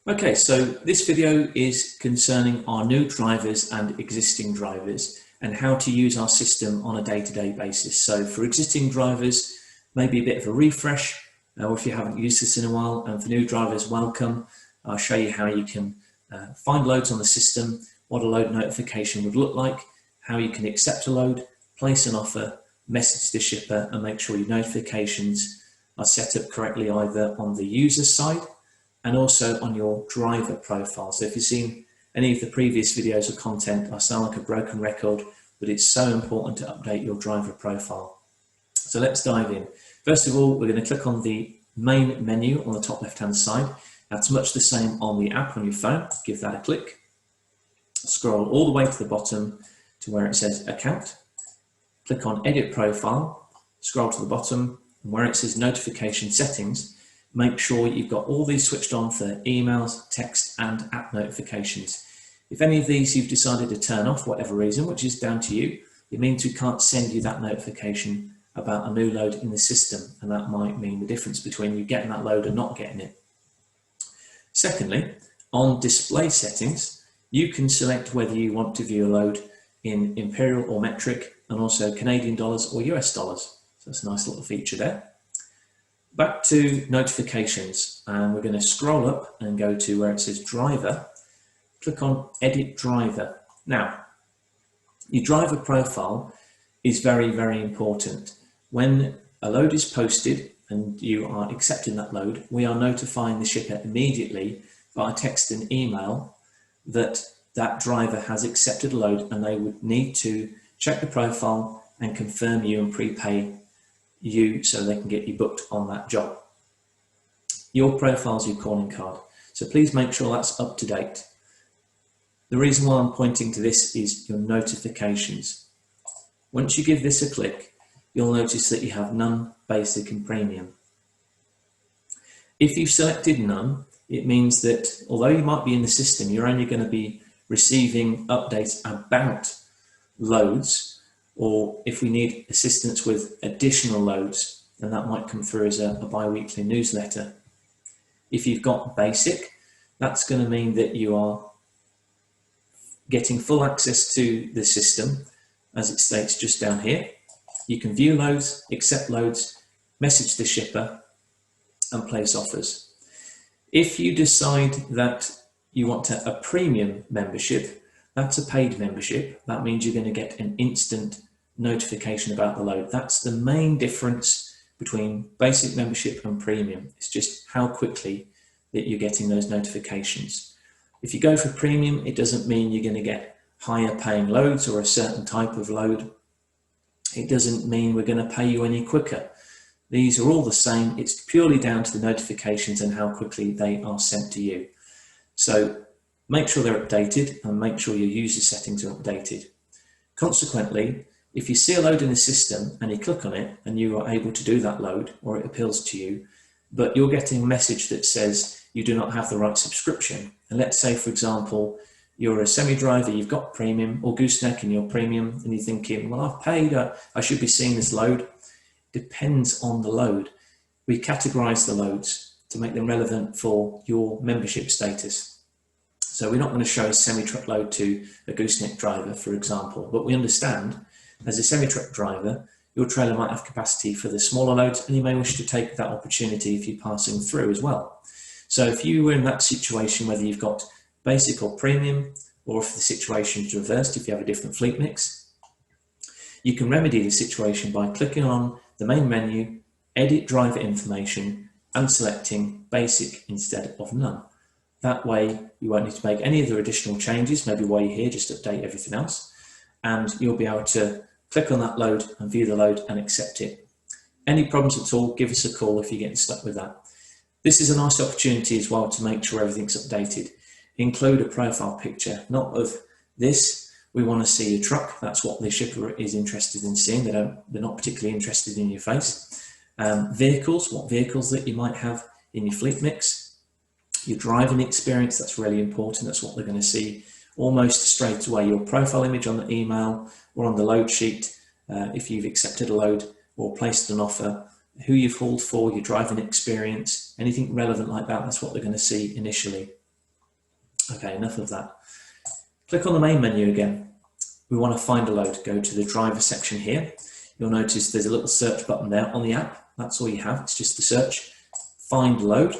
Okay, so this video is concerning our new drivers and existing drivers and how to use our system on a day-to-day basis. So for existing drivers, maybe a bit of a refresh, or if you haven't used this in a while, and for new drivers, welcome. I'll show you how you can find loads on the system, what a load notification would look like, how you can accept a load, place an offer, message the shipper, and make sure your notifications are set up correctly either on the user side and also on your driver profile. So if you've seen any of the previous videos or content, I sound like a broken record, but it's so important to update your driver profile. So let's dive in. First of all, we're going to click on the main menu on the top left-hand side. That's much the same on the app on your phone. Give that a click. Scroll all the way to the bottom to where it says Account. Click on Edit Profile. Scroll to the bottom, and where it says Notification Settings, make sure you've got all these switched on for emails, text, and app notifications. If any of these you've decided to turn off, whatever reason, which is down to you, it means we can't send you that notification about a new load in the system, and that might mean the difference between you getting that load and not getting it. Secondly, on display settings, you can select whether you want to view a load in imperial or metric, and also Canadian dollars or US dollars. So that's a nice little feature there. Back to notifications, and we're going to scroll up and go to where it says driver. Click on Edit Driver. Now, your driver profile is very, very important. When a load is posted and you are accepting that load, we are notifying the shipper immediately via text and email that that driver has accepted a load, and they would need to check the profile and confirm you and prepay you so they can get you booked on that job. Your profile is your calling card, so please make sure that's up to date. The reason why I'm pointing to this is your notifications. Once you give this a click, you'll notice that you have none, basic and premium. If you've selected none, it means that although you might be in the system, you're only going to be receiving updates about loads, or if we need assistance with additional loads, then that might come through as a bi-weekly newsletter. If you've got basic, that's going to mean that you are getting full access to the system, as it states just down here. You can view loads, accept loads, message the shipper, and place offers. If you decide that you want a premium membership, that's a paid membership. That means you're going to get an instant notification about the load. That's the main difference between basic membership and premium. It's just how quickly that you're getting those notifications. If you go for premium, it doesn't mean you're going to get higher paying loads or a certain type of load. It doesn't mean we're going to pay you any quicker. These are all the same. It's purely down to the notifications and how quickly they are sent to you. So make sure they're updated and make sure your user settings are updated. Consequently, if you see a load in the system and you click on it and you are able to do that load, or it appeals to you, but you're getting a message that says you do not have the right subscription. And let's say, for example, you're a semi-driver, you've got premium or gooseneck in your premium, and you're thinking, well, I've paid, I should be seeing this load. Depends on the load. We categorize the loads to make them relevant for your membership status. So we're not going to show a semi-truck load to a gooseneck driver, for example, but we understand as a semi-truck driver, your trailer might have capacity for the smaller loads, and you may wish to take that opportunity if you're passing through as well. So if you were in that situation, whether you've got basic or premium, or if the situation is reversed, if you have a different fleet mix, you can remedy the situation by clicking on the main menu, Edit Driver Information, and selecting Basic instead of None. That way you won't need to make any other additional changes, maybe while you're here, just update everything else, and you'll be able to click on that load and view the load and accept it. Any problems at all, give us a call if you're getting stuck with that. This is a nice opportunity as well to make sure everything's updated. Include a profile picture, not of this. We want to see your truck. That's what the shipper is interested in seeing. They're not particularly interested in your face. Vehicles, what vehicles that you might have in your fleet mix. Your driving experience, that's really important. That's what they're going to see almost straight away. Your profile image on the email or on the load sheet, if you've accepted a load or placed an offer, who you've hauled for, your driving experience, anything relevant like that, that's what they're going to see initially. Okay, enough of that. Click on the main menu again. We want to find a load. Go to the driver section here. You'll notice there's a little search button there on the app. That's all you have. It's just the search. Find load.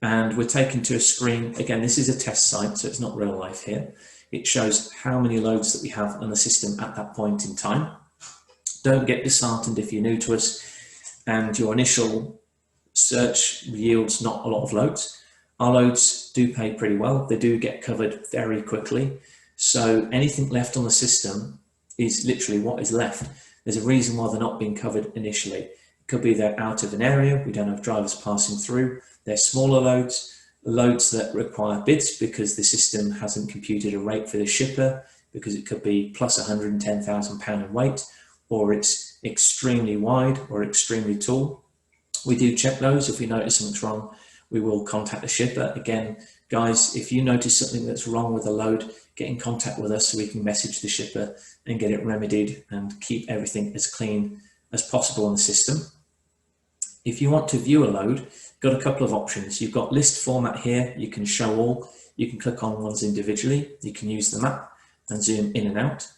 And we're taken to a screen. Again, this is a test site, so it's not real life here. It shows how many loads that we have on the system at that point in time. Don't get disheartened if you're new to us and your initial search yields not a lot of loads. Our loads do pay pretty well. They do get covered very quickly. So anything left on the system is literally what is left. There's a reason why they're not being covered initially. It could be they're out of an area, we don't have drivers passing through. They're smaller loads, loads that require bids because the system hasn't computed a rate for the shipper, because it could be plus £110,000 in weight, or it's extremely wide or extremely tall. We do check those. If we notice something's wrong, we will contact the shipper. Again, guys, if you notice something that's wrong with a load, get in contact with us so we can message the shipper and get it remedied and keep everything as clean as possible in the system. If you want to view a load, you've got a couple of options. You've got list format here. You can show all. You can click on ones individually. You can use the map and zoom in and out.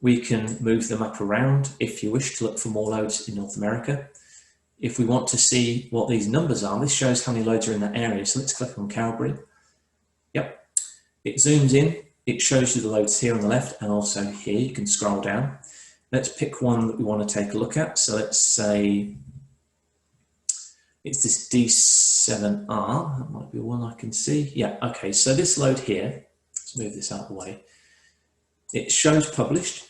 We can move the map around if you wish to look for more loads in North America. If we want to see what these numbers are, this shows how many loads are in that area. So let's click on Calgary. Yep, it zooms in. It shows you the loads here on the left and also here. You can scroll down. Let's pick one that we want to take a look at. So let's say it's this D7R. That might be one I can see. Yeah, okay. So this load here, let's move this out of the way. It shows published,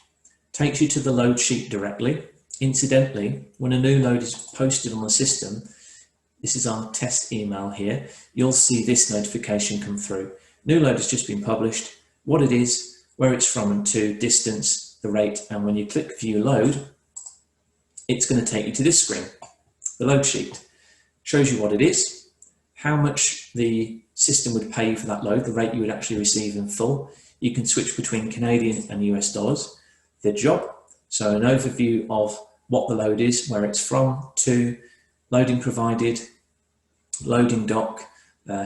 takes you to the load sheet directly. Incidentally, when a new load is posted on the system, this is our test email here, you'll see this notification come through. New load has just been published, what it is, where it's from and to, distance, the rate, and when you click view load, it's going to take you to this screen. The load sheet shows you what it is, how much the system would pay for that load, the rate you would actually receive in full. You can switch between Canadian and US dollars. The job, so an overview of what the load is, where it's from, to, loading provided, loading dock,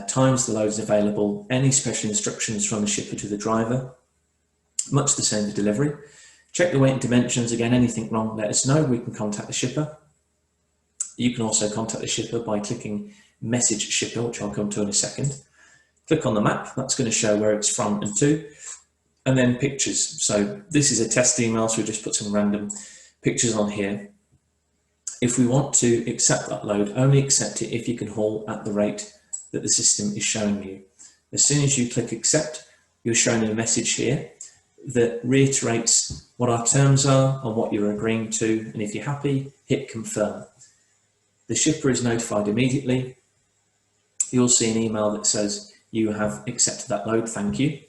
times the load is available, any special instructions from the shipper to the driver, much the same for delivery. Check the weight and dimensions. Again, anything wrong, let us know. We can contact the shipper. You can also contact the shipper by clicking message shipper, which I'll come to in a second. Click on the map, that's going to show where it's from and to, and then pictures. So this is a test email, so we just put some random pictures on here. If we want to accept that load, only accept it if you can haul at the rate that the system is showing you. As soon as you click accept, you're shown a message here that reiterates what our terms are and what you're agreeing to, and if you're happy, hit confirm. The shipper is notified immediately. You'll see an email that says you have accepted that load, thank you.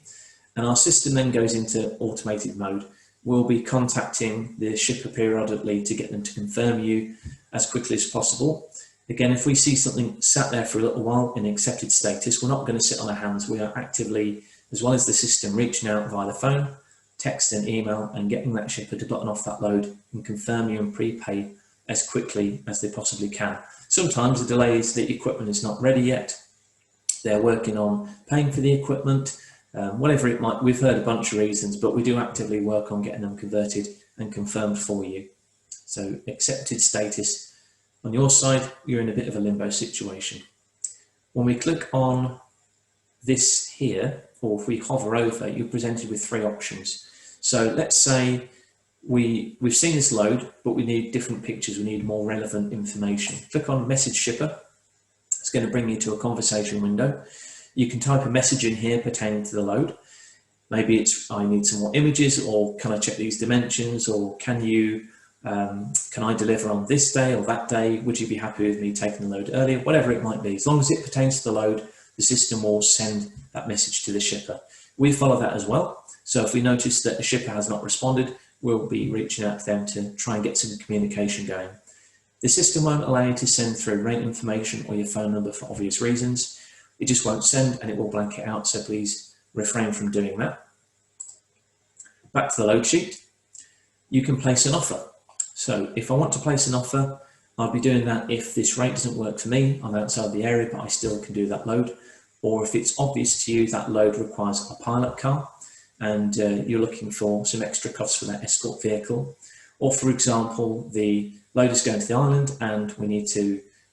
And our system then goes into automated mode. We'll be contacting the shipper periodically to get them to confirm you as quickly as possible. Again, if we see something sat there for a little while in accepted status, we're not going to sit on our hands. We are actively, as well as the system, reaching out via the phone, text and email, and getting that shipper to button off that load and confirm you and prepay as quickly as they possibly can. Sometimes the delay is the equipment is not ready yet. They're working on paying for the equipment, whatever it might. We've heard a bunch of reasons, but we do actively work on getting them converted and confirmed for you. So accepted status. On your side, you're in a bit of a limbo situation. When we click on this here, or if we hover over, you're presented with three options. So let's say we've seen this load, but we need different pictures. We need more relevant information. Click on message shipper. It's going to bring you to a conversation window. You can type a message in here pertaining to the load. Maybe it's, I need some more images, or can I check these dimensions, or can I deliver on this day or that day? Would you be happy with me taking the load earlier? Whatever it might be, as long as it pertains to the load, the system will send that message to the shipper. We follow that as well. So if we notice that the shipper has not responded, we'll be reaching out to them to try and get some communication going. The system won't allow you to send through rate information or your phone number for obvious reasons. It just won't send, and it will blank it out, so please refrain from doing that. Back to the load sheet. You can place an offer. So if I want to place an offer, I'll be doing that if this rate doesn't work for me. I'm outside the area, but I still can do that load. or if it's obvious to you that load requires a pilot car and you're looking for some extra costs for that escort vehicle, or for example, the load is going to the island and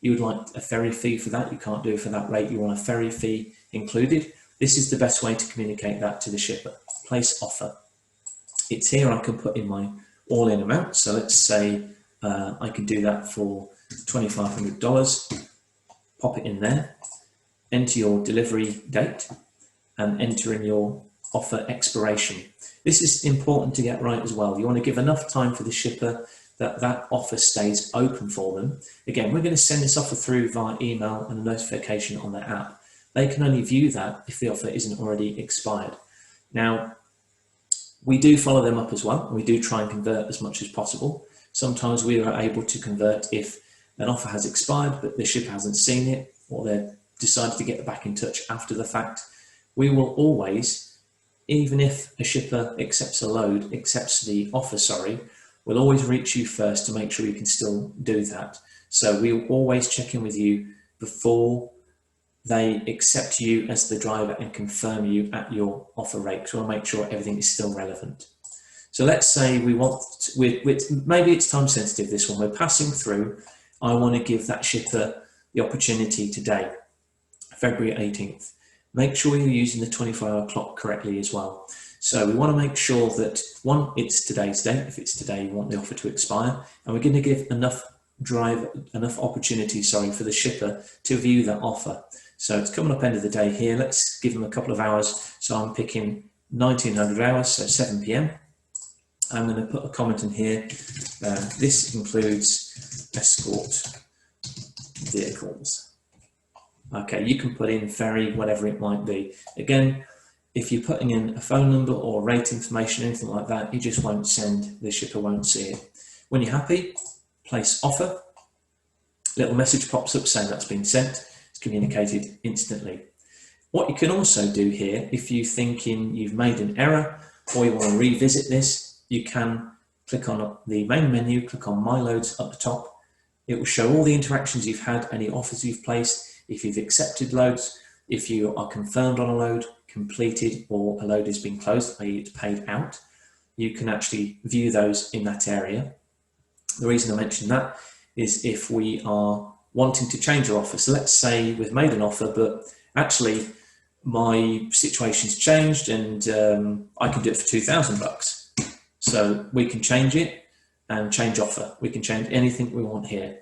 you would like a ferry fee for that, you can't do it for that rate, you want a ferry fee included. This is the best way to communicate that to the shipper. Place offer. It's here I can put in my all-in amount. So let's say I can do that for $2,500. Pop it in there, enter your delivery date and enter in your offer expiration. This is important to get right as well. You want to give enough time for the shipper that offer stays open for them. Again, we're going to send this offer through via email and a notification on their app. They can only view that if the offer isn't already expired. Now, we do follow them up as well. We do try and convert as much as possible. Sometimes we are able to convert if an offer has expired, but the shipper hasn't seen it, or they've decided to get back in touch after the fact. We will always, even if a shipper accepts the offer, we'll always reach you first to make sure you can still do that. So we'll always check in with you before they accept you as the driver and confirm you at your offer rate. So we'll make sure everything is still relevant. So let's say maybe it's time sensitive, this one. We're passing through. I want to give that shipper the opportunity today, February 18th. Make sure you're using the 24-hour clock correctly as well. So we want to make sure that, one, it's today's date. If it's today, you want the offer to expire. And we're going to give enough opportunity for the shipper to view that offer. So it's coming up end of the day here. Let's give them a couple of hours. So I'm picking 1900 hours, so 7 p.m. I'm going to put a comment in here. This includes escort vehicles. Okay, you can put in ferry, whatever it might be. Again, if you're putting in a phone number or rate information, anything like that, you just won't send, the shipper won't see it. When you're happy, place offer. Little message pops up saying that's been sent. It's communicated instantly. What you can also do here, if you're thinking you've made an error or you want to revisit this, you can click on the main menu, click on My Loads up the top. It will show all the interactions you've had, any offers you've placed, if you've accepted loads, if you are confirmed on a load, completed, or a load has been closed, i.e. it's paid out. You can actually view those in that area. The reason I mention that is if we are wanting to change our offer. So let's say we've made an offer, but actually my situation's changed and I can do it for $2,000. So we can change it and change offer. We can change anything we want here.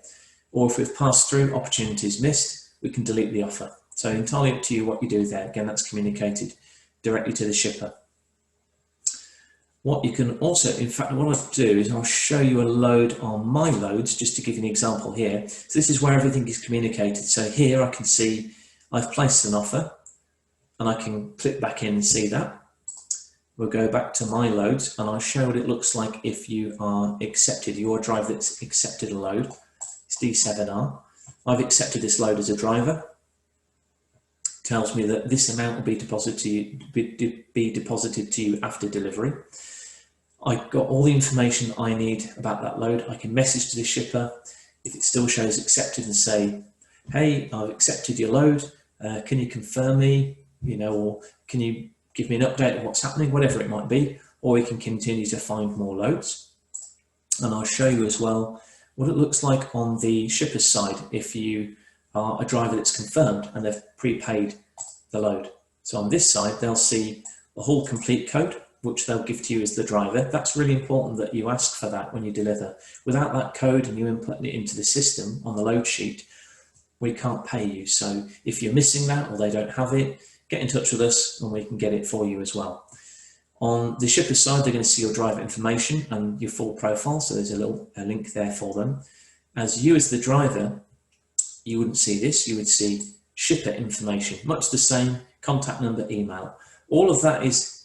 Or if we've passed through, opportunities missed, we can delete the offer. So entirely up to you what you do there. Again, that's communicated directly to the shipper. What you can also, in fact, what I'll do is I'll show you a load on My Loads, just to give you an example here. So this is where everything is communicated. So here I can see I've placed an offer and I can click back in and see that. We'll go back to My Loads and I'll show what it looks like if you are accepted, your driver that's accepted a load. It's D7R. I've accepted this load as a driver. Tells me that this amount will be deposited to you after delivery. I've got all the information I need about that load. I can message to the shipper if it still shows accepted and say, hey, I've accepted your load. Can you confirm me, or can you give me an update of what's happening, whatever it might be, or we can continue to find more loads. And I'll show you as well what it looks like on the shipper's side if you are a driver that's confirmed and they've prepaid the load. So on this side, they'll see the whole complete code, which they'll give to you as the driver. That's really important that you ask for that when you deliver. Without that code and you input it into the system on the load sheet, we can't pay you. So if you're missing that or they don't have it, get in touch with us and we can get it for you as well. On the shipper's side, they're going to see your driver information and your full profile. So there's a link there for them. As the driver, you wouldn't see this. You would see shipper information, much the same, contact number, email. All of that is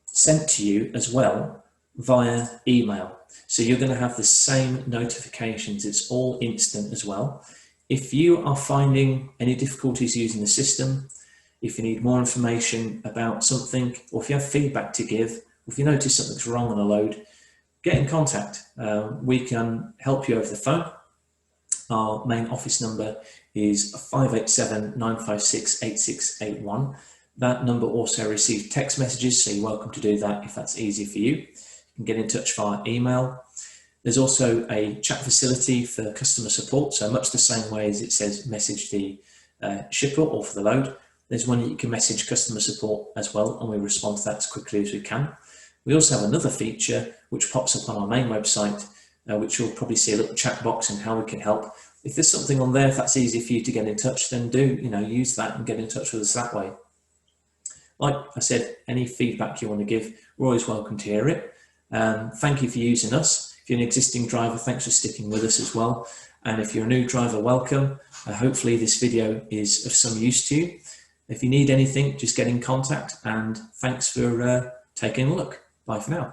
sent to you as well via email. So you're going to have the same notifications. It's all instant as well. If you are finding any difficulties using the system, if you need more information about something, or if you have feedback to give, or if you notice something's wrong on a load, get in contact. We can help you over the phone. Our main office number is 587 956 8681. That number also receives text messages, so you're welcome to do that if that's easy for you. You can get in touch via email. There's also a chat facility for customer support, so much the same way as it says message the shipper or for the load. There's one that you can message customer support as well, and we respond to that as quickly as we can. We also have another feature which pops up on our main website, which you'll probably see a little chat box and how we can help. If there's something on there, if that's easy for you to get in touch, then do use that and get in touch with us that way. Like I said, any feedback you want to give, we're always welcome to hear it. Thank you for using us. If you're an existing driver, thanks for sticking with us as well. And if you're a new driver, welcome. Hopefully this video is of some use to you. If you need anything, just get in contact, and thanks for taking a look. Bye for now.